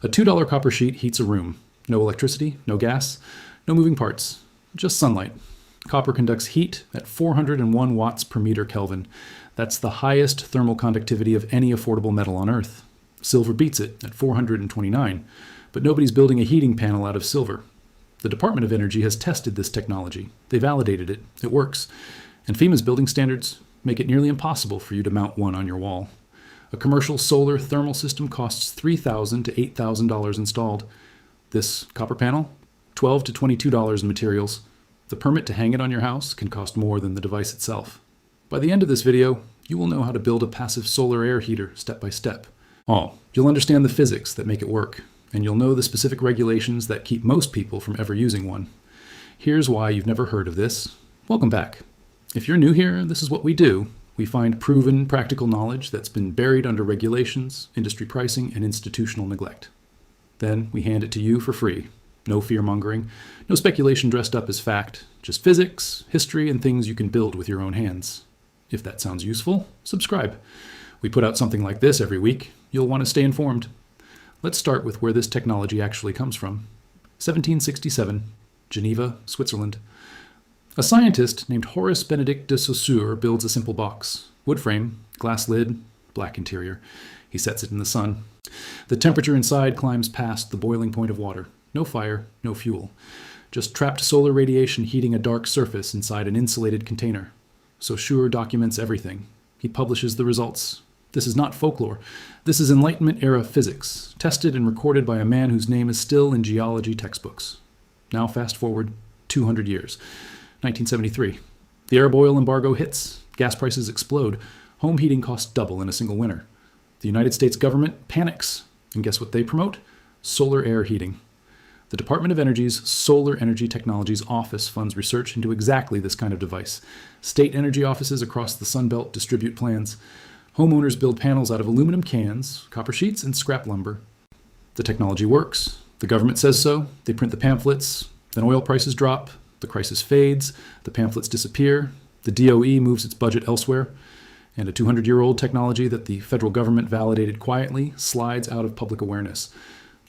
A $2 copper sheet heats a room. No electricity, no gas, no moving parts, just sunlight. Copper conducts heat at 401 watts per meter Kelvin. That's the highest thermal conductivity of any affordable metal on Earth. Silver beats it at 429, but nobody's building a heating panel out of silver. The Department of Energy has tested this technology. They validated it. It works. And FEMA's building standards make it nearly impossible for you to mount one on your wall. A commercial solar thermal system costs $3,000 to $8,000 installed. This copper panel, $12 to $22 in materials. The permit to hang it on your house can cost more than the device itself. By the end of this video, you will know how to build a passive solar air heater step by step. You'll understand the physics that make it work, and you'll know the specific regulations that keep most people from ever using one. Here's why you've never heard of this. Welcome back. If you're new here, this is what we do. We find proven practical knowledge that's been buried under regulations, industry pricing, and institutional neglect. Then we hand it to you for free. No fear-mongering, no speculation dressed up as fact, just physics, history, and things you can build with your own hands. If that sounds useful, subscribe. We put out something like this every week. You'll want to stay informed. Let's start with where this technology actually comes from. 1767, Geneva, Switzerland. A scientist named Horace Benedict de Saussure builds a simple box. Wood frame, glass lid, black interior. He sets it in the sun. The temperature inside climbs past the boiling point of water. No fire, no fuel. Just trapped solar radiation heating a dark surface inside an insulated container. Saussure documents everything. He publishes the results. This is not folklore. This is Enlightenment-era physics, tested and recorded by a man whose name is still in geology textbooks. Now fast forward 200 years. 1973. The Arab oil embargo hits. Gas prices explode. Home heating costs double in a single winter. The United States government panics. And guess what they promote? Solar air heating. The Department of Energy's Solar Energy Technologies Office funds research into exactly this kind of device. State energy offices across the Sun Belt distribute plans. Homeowners build panels out of aluminum cans, copper sheets, and scrap lumber. The technology works. The government says so. They print the pamphlets. Then oil prices drop. The crisis fades, the pamphlets disappear, the DOE moves its budget elsewhere, and a 200-year-old technology that the federal government validated quietly slides out of public awareness.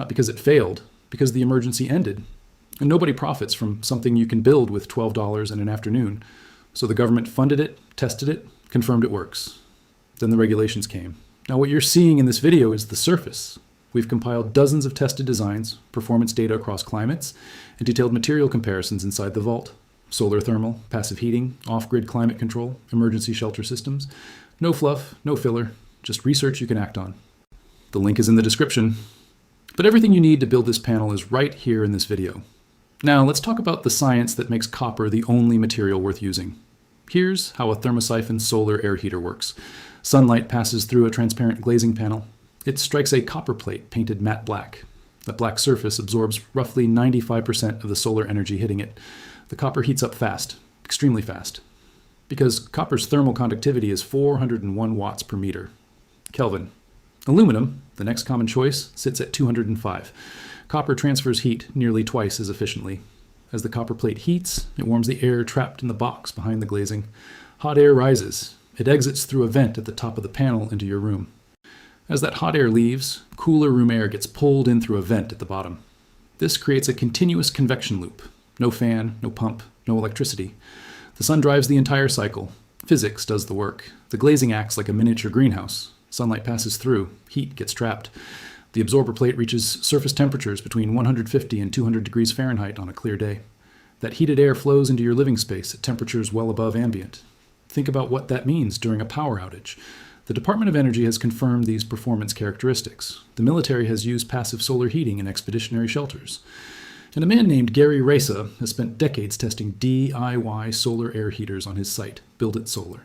Not because it failed, because the emergency ended. And nobody profits from something you can build with $12 in an afternoon. So the government funded it, tested it, confirmed it works. Then the regulations came. Now what you're seeing in this video is the surface. We've compiled dozens of tested designs, performance data across climates, and detailed material comparisons inside the vault. Solar thermal, passive heating, off-grid climate control, emergency shelter systems. No fluff, no filler, just research you can act on. The link is in the description. But everything you need to build this panel is right here in this video. Now let's talk about the science that makes copper the only material worth using. Here's how a thermosiphon solar air heater works. Sunlight passes through a transparent glazing panel. It strikes a copper plate painted matte black. That black surface absorbs roughly 95% of the solar energy hitting it. The copper heats up fast, extremely fast, because copper's thermal conductivity is 401 watts per meter Kelvin. Aluminum, the next common choice, sits at 205. Copper transfers heat nearly twice as efficiently. As the copper plate heats, it warms the air trapped in the box behind the glazing. Hot air rises. It exits through a vent at the top of the panel into your room. As that hot air leaves, cooler room air gets pulled in through a vent at the bottom. This creates a continuous convection loop. No fan, no pump, no electricity. The sun drives the entire cycle. Physics does the work. The glazing acts like a miniature greenhouse. Sunlight passes through. Heat gets trapped. The absorber plate reaches surface temperatures between 150 and 200 degrees Fahrenheit on a clear day. That heated air flows into your living space at temperatures well above ambient. Think about what that means during a power outage. The Department of Energy has confirmed these performance characteristics. The military has used passive solar heating in expeditionary shelters. And a man named Gary Reza has spent decades testing DIY solar air heaters on his site, Build It Solar.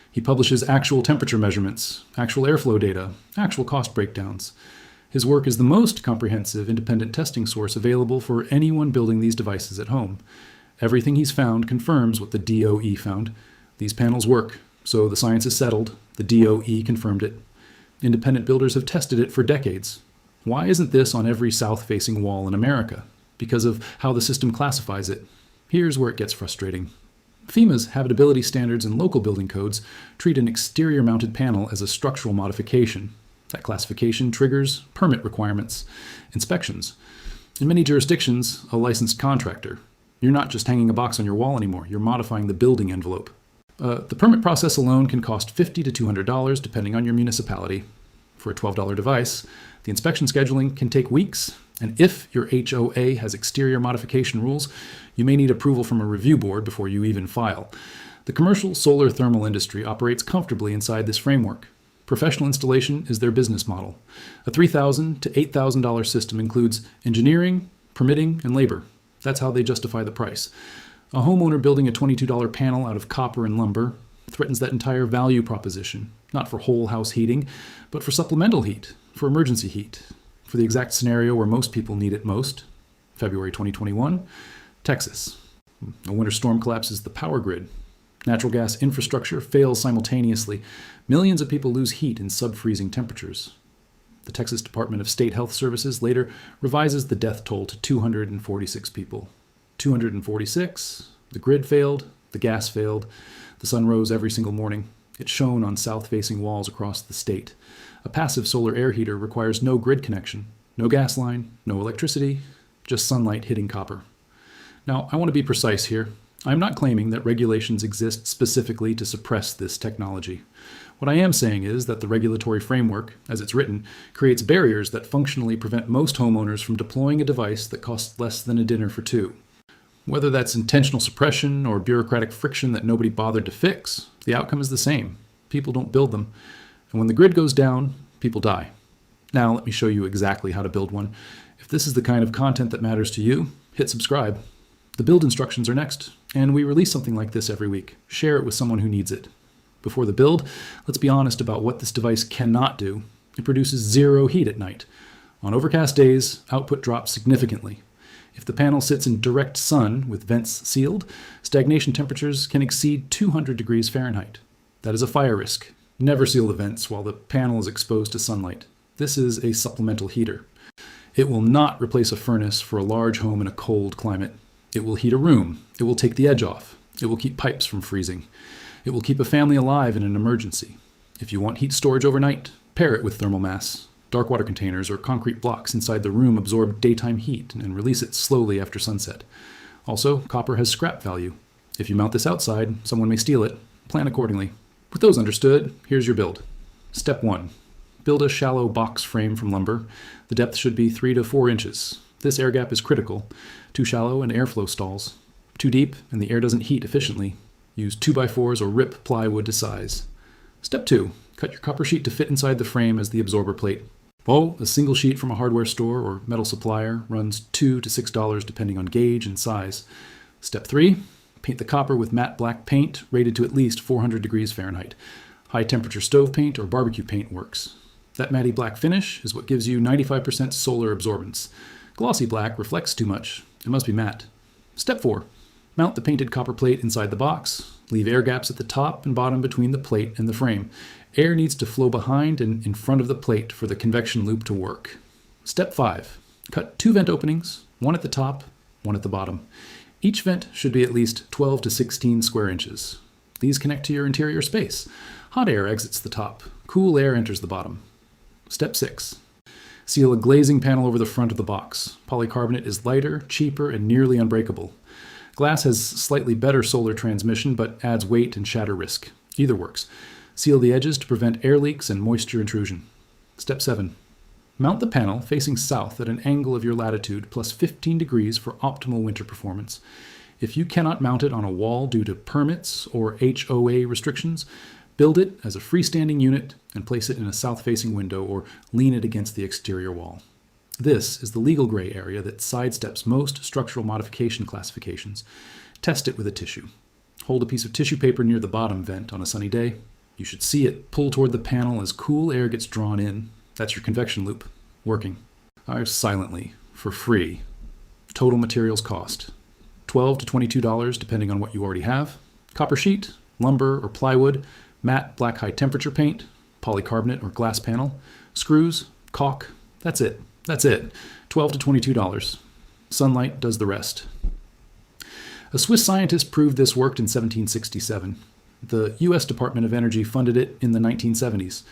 He publishes actual temperature measurements, actual airflow data, actual cost breakdowns. His work is the most comprehensive independent testing source available for anyone building these devices at home. Everything he's found confirms what the DOE found. These panels work, so the science is settled. The DOE confirmed it. Independent builders have tested it for decades. Why isn't this on every south-facing wall in America? Because of how the system classifies it. Here's where it gets frustrating. FEMA's habitability standards and local building codes treat an exterior-mounted panel as a structural modification. That classification triggers permit requirements, inspections. In many jurisdictions, a licensed contractor. You're not just hanging a box on your wall anymore, you're modifying the building envelope. The permit process alone can cost $50 to $200 depending on your municipality. For a $12 device, the inspection scheduling can take weeks, and if your HOA has exterior modification rules, you may need approval from a review board before you even file. The commercial solar thermal industry operates comfortably inside this framework. Professional installation is their business model. A $3,000 to $8,000 system includes engineering, permitting, and labor. That's how they justify the price. A homeowner building a $22 panel out of copper and lumber threatens that entire value proposition, not for whole house heating, but for supplemental heat, for emergency heat, for the exact scenario where most people need it most. February 2021, Texas. A winter storm collapses the power grid. Natural gas infrastructure fails simultaneously. Millions of people lose heat in sub-freezing temperatures. The Texas Department of State Health Services later revises the death toll to 246 people. 246, the grid failed, the gas failed, the sun rose every single morning. It shone on south-facing walls across the state. A passive solar air heater requires no grid connection, no gas line, no electricity, just sunlight hitting copper. Now, I want to be precise here. I'm not claiming that regulations exist specifically to suppress this technology. What I am saying is that the regulatory framework, as it's written, creates barriers that functionally prevent most homeowners from deploying a device that costs less than a dinner for two. Whether that's intentional suppression or bureaucratic friction that nobody bothered to fix, the outcome is the same. People don't build them. And when the grid goes down, people die. Now let me show you exactly how to build one. If this is the kind of content that matters to you, hit subscribe. The build instructions are next, and we release something like this every week. Share it with someone who needs it. Before the build, let's be honest about what this device cannot do. It produces zero heat at night. On overcast days, output drops significantly. If the panel sits in direct sun with vents sealed, stagnation temperatures can exceed 200 degrees Fahrenheit. That is a fire risk. Never seal the vents while the panel is exposed to sunlight. This is a supplemental heater. It will not replace a furnace for a large home in a cold climate. It will heat a room. It will take the edge off. It will keep pipes from freezing. It will keep a family alive in an emergency. If you want heat storage overnight, pair it with thermal mass. Dark water containers or concrete blocks inside the room absorb daytime heat and release it slowly after sunset. Also, copper has scrap value. If you mount this outside, someone may steal it. Plan accordingly. With those understood, here's your build. Step 1. Build a shallow box frame from lumber. The depth should be 3 to 4 inches. This air gap is critical. Too shallow and airflow stalls. Too deep and the air doesn't heat efficiently. Use 2x4s or rip plywood to size. Step 2. Cut your copper sheet to fit inside the frame as the absorber plate. Oh, a single sheet from a hardware store or metal supplier runs $2 to $6 depending on gauge and size. Step 3. Paint the copper with matte black paint rated to at least 400 degrees Fahrenheit. High temperature stove paint or barbecue paint works. That matty black finish is what gives you 95% solar absorbance. Glossy black reflects too much. It must be matte. Step 4. Mount the painted copper plate inside the box. Leave air gaps at the top and bottom between the plate and the frame. Air needs to flow behind and in front of the plate for the convection loop to work. Step 5. Cut 2 vent openings, one at the top, one at the bottom. Each vent should be at least 12 to 16 square inches. These connect to your interior space. Hot air exits the top. Cool air enters the bottom. Step 6. Seal a glazing panel over the front of the box. Polycarbonate is lighter, cheaper, and nearly unbreakable. Glass has slightly better solar transmission, but adds weight and shatter risk. Either works. Seal the edges to prevent air leaks and moisture intrusion. Step 7. Mount the panel facing south at an angle of your latitude plus 15 degrees for optimal winter performance. If you cannot mount it on a wall due to permits or HOA restrictions, build it as a freestanding unit and place it in a south-facing window or lean it against the exterior wall. This is the legal gray area that sidesteps most structural modification classifications. Test it with a tissue. Hold a piece of tissue paper near the bottom vent on a sunny day. You should see it pull toward the panel as cool air gets drawn in. That's your convection loop, working. Silently, for free. Total materials cost $12 to $22 depending on what you already have. Copper sheet, lumber or plywood, matte black high temperature paint, polycarbonate or glass panel, screws, caulk. That's it. $12 to $22. Sunlight does the rest. A Swiss scientist proved this worked in 1767. The U.S. Department of Energy funded it in the 1970s.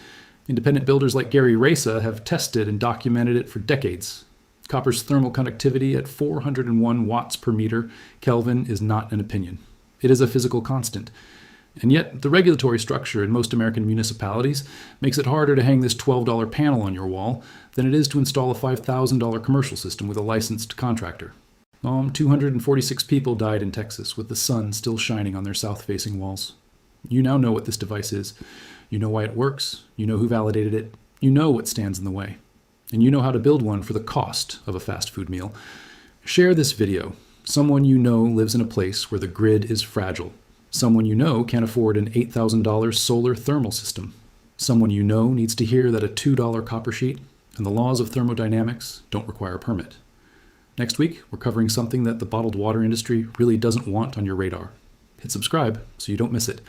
Independent builders like Gary Reza have tested and documented it for decades. Copper's thermal conductivity at 401 watts per meter Kelvin is not an opinion. It is a physical constant. And yet, the regulatory structure in most American municipalities makes it harder to hang this $12 panel on your wall than it is to install a $5,000 commercial system with a licensed contractor. 246 people died in Texas with the sun still shining on their south-facing walls. You now know what this device is. You know why it works. You know who validated it. You know what stands in the way. And you know how to build one for the cost of a fast food meal. Share this video. Someone you know lives in a place where the grid is fragile. Someone you know can't afford an $8,000 solar thermal system. Someone you know needs to hear that a $2 copper sheet and the laws of thermodynamics don't require a permit. Next week, we're covering something that the bottled water industry really doesn't want on your radar. Hit subscribe so you don't miss it.